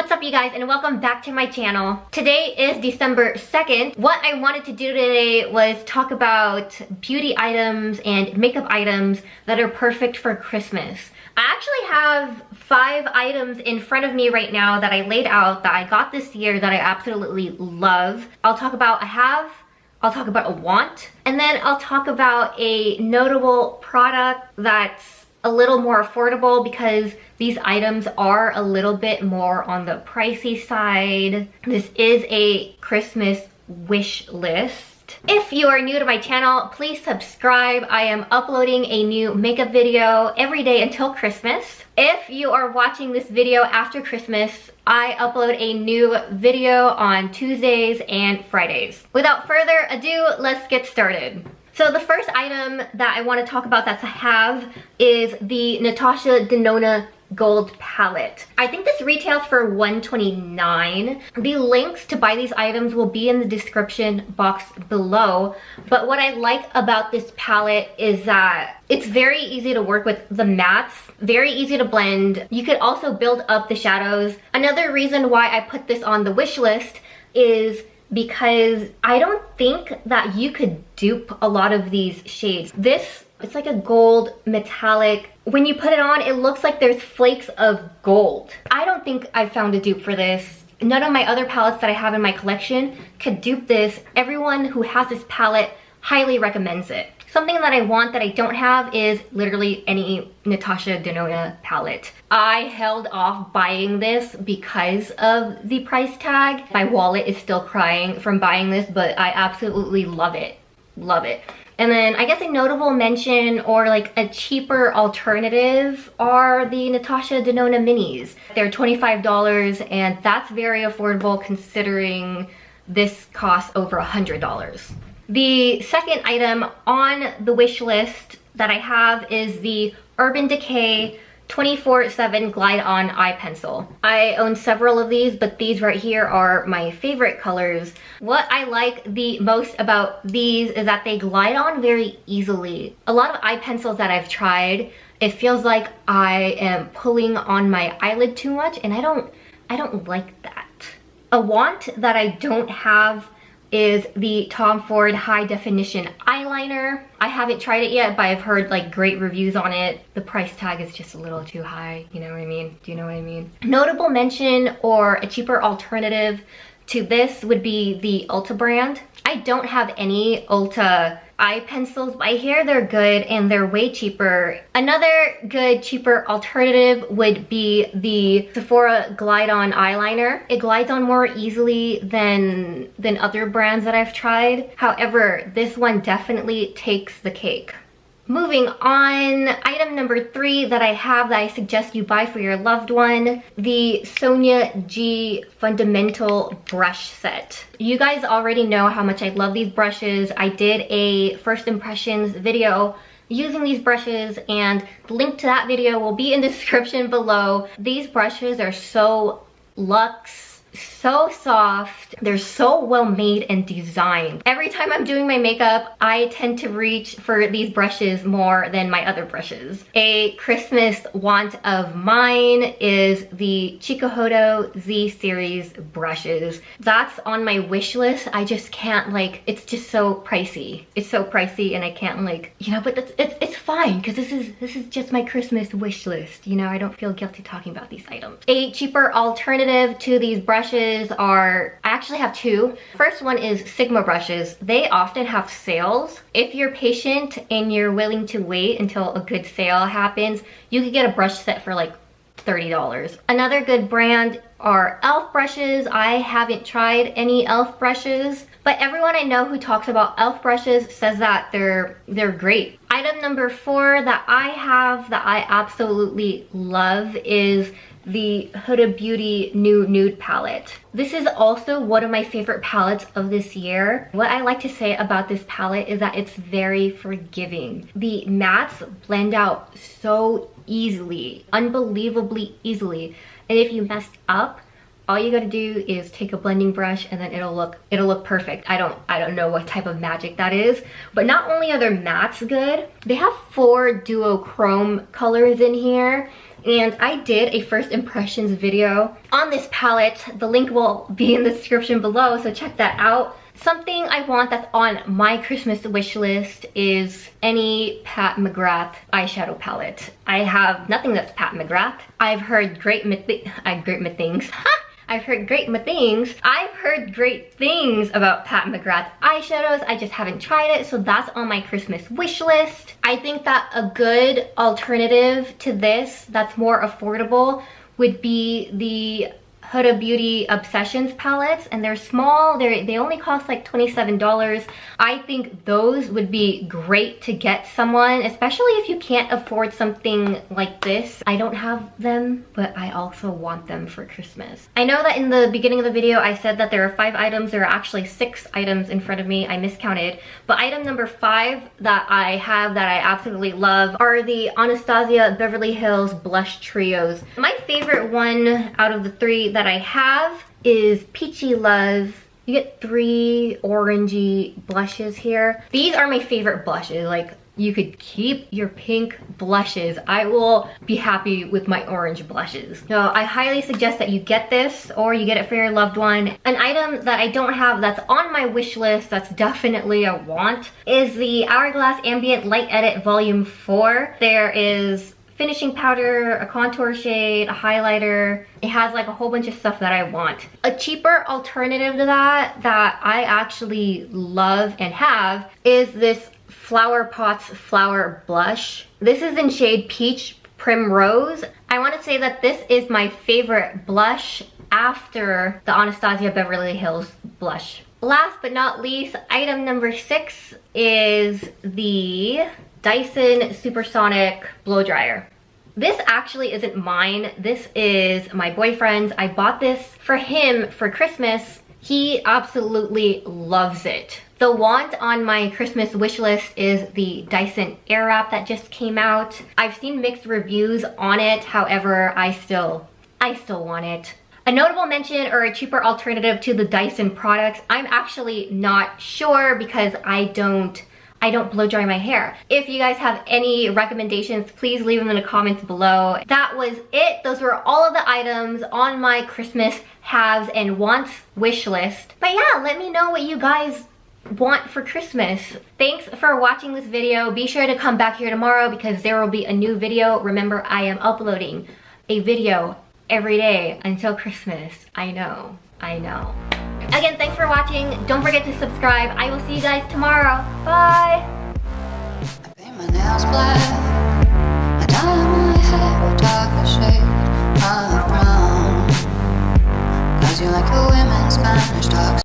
What's up you guys, and welcome back to my channel. Today is December 2nd. What I wanted to do today was talk about beauty items and makeup items that are perfect for Christmas. I actually have 5 items in front of me right now that I laid out that I got this year that I absolutely love. I'll talk about I'll talk about a want, and then I'll talk about a notable product that's a little more affordable because these items are a little bit more on the pricey side. This is a Christmas wish list. If you are new to my channel, please subscribe. I am uploading a new makeup video every day until Christmas. If you are watching this video after Christmas, I upload a new video on Tuesdays and Fridays. Without further ado, let's get started. So the first item that I want to talk about that I have is the Natasha Denona Gold Palette. I think this retails for $129. The links to buy these items will be in the description box below. But what I like about this palette is that it's very easy to work with the mattes, very easy to blend. You could also build up the shadows. Another reason why I put this on the wish list is because I don't think that you could dupe a lot of these shades. It's like a gold metallic. When you put it on, it looks like there's flakes of gold. I don't think I found a dupe for this. None of my other palettes that I have in my collection could dupe this. Everyone who has this palette highly recommends it. Something that I want that I don't have is literally any Natasha Denona palette. I held off buying this because of the price tag. My wallet is still crying from buying this, but I absolutely love it. Love it. And then I guess a notable mention or like a cheaper alternative are the Natasha Denona minis. They're $25 and that's very affordable considering this costs over $100. The second item on the wish list that I have is the Urban Decay 24/7 Glide On Eye Pencil. I own several of these, but these right here are my favorite colors. What I like the most about these is that they glide on very easily. A lot of eye pencils that I've tried, it feels like I am pulling on my eyelid too much, and I don't like that. A want that I don't have is the Tom Ford High Definition Eyeliner. I haven't tried it yet, but I've heard like great reviews on it. The price tag is just a little too high, you know what I mean? Do you know what I mean? Notable mention or a cheaper alternative to this would be the Ulta brand. I don't have any Ulta eye pencils, but I hear they're good and they're way cheaper. Another good cheaper alternative would be the Sephora Glide On eyeliner. It glides on more easily than other brands that I've tried. However, this one definitely takes the cake. Moving on, item number 3 that I have that I suggest you buy for your loved one, the Sonia G Fundamental Brush Set. You guys already know how much I love these brushes. I did a first impressions video using these brushes, and the link to that video will be in the description below. These brushes are so luxe, so soft, they're so well made and designed. Every time I'm doing my makeup, I tend to reach for these brushes more than my other brushes. A Christmas want of mine is the Chikuhodo Z Series brushes. That's on my wish list. I just can't, like, it's just so pricey. It's so pricey and I can't, like, you know, but it's fine because this is just my Christmas wish list. You know, I don't feel guilty talking about these items. A cheaper alternative to these brushes are, I actually have 2. First one is Sigma brushes. They often have sales. If you're patient and you're willing to wait until a good sale happens, you could get a brush set for like $30. Another good brand are e.l.f. brushes. I haven't tried any e.l.f. brushes, but everyone I know who talks about e.l.f. brushes says that they're great. Item number 4 that I have that I absolutely love is the Huda Beauty New Nude palette. This is also one of my favorite palettes of this year. What I like to say about this palette is that it's very forgiving. The mattes blend out so easily, unbelievably easily. And if you messed up All you gotta do is take a blending brush and then it'll look perfect. I don't know what type of magic that is, but not only are their mattes good, they have 4 duochrome colors in here. And I did a first impressions video on this palette. The link will be in the description below, so check that out. Something I want that's on my Christmas wish list is any Pat McGrath eyeshadow palette. I have nothing that's Pat McGrath. I've heard great things. I've heard great things about Pat McGrath eyeshadows. I just haven't tried it, so that's on my Christmas wish list. I think that a good alternative to this that's more affordable would be the Huda Beauty Obsessions palettes, and they're small. They only cost like $27. I think those would be great to get someone, especially if you can't afford something like this. I don't have them, but I also want them for Christmas. I know that in the beginning of the video I said that there are 5 items. There are actually 6 items in front of me. I miscounted. But item number 5 that I have that I absolutely love are the Anastasia Beverly Hills Blush Trios. My favorite one out of the 3 that I have is Peachy Love. You get 3 orangey blushes here. These are my favorite blushes. Like, you could keep your pink blushes. I will be happy with my orange blushes. So I highly suggest that you get this, or you get it for your loved one. An item that I don't have that's on my wish list that's definitely a want is the Hourglass Ambient Light Edit Volume 4. There is finishing powder, a contour shade, a highlighter. It has like a whole bunch of stuff that I want. A cheaper alternative to that I actually love and have is this FlowerPot's Flower Blush. This is in shade Peach Primrose. I want to say that this is my favorite blush after the Anastasia Beverly Hills blush. Last but not least, item number 6 is the Dyson Supersonic blow dryer. This actually isn't mine. This is my boyfriend's. I bought this for him for Christmas. He absolutely loves it. The want on my Christmas wish list is the Dyson Air wrap that just came out. I've seen mixed reviews on it. However, I still want it. A notable mention or a cheaper alternative to the Dyson products, I'm actually not sure because I don't blow dry my hair. If you guys have any recommendations, please leave them in the comments below. That was it. Those were all of the items on my Christmas haves and wants wish list. But yeah, let me know what you guys want for Christmas. Thanks for watching this video. Be sure to come back here tomorrow because there will be a new video. Remember, I am uploading a video every day until Christmas. I know. Again, thanks for watching. Don't forget to subscribe. I will see you guys tomorrow. Bye. I paint my nails black. I dye my hair a darker shade of brown. 'Cause you like a women's Spanish talks.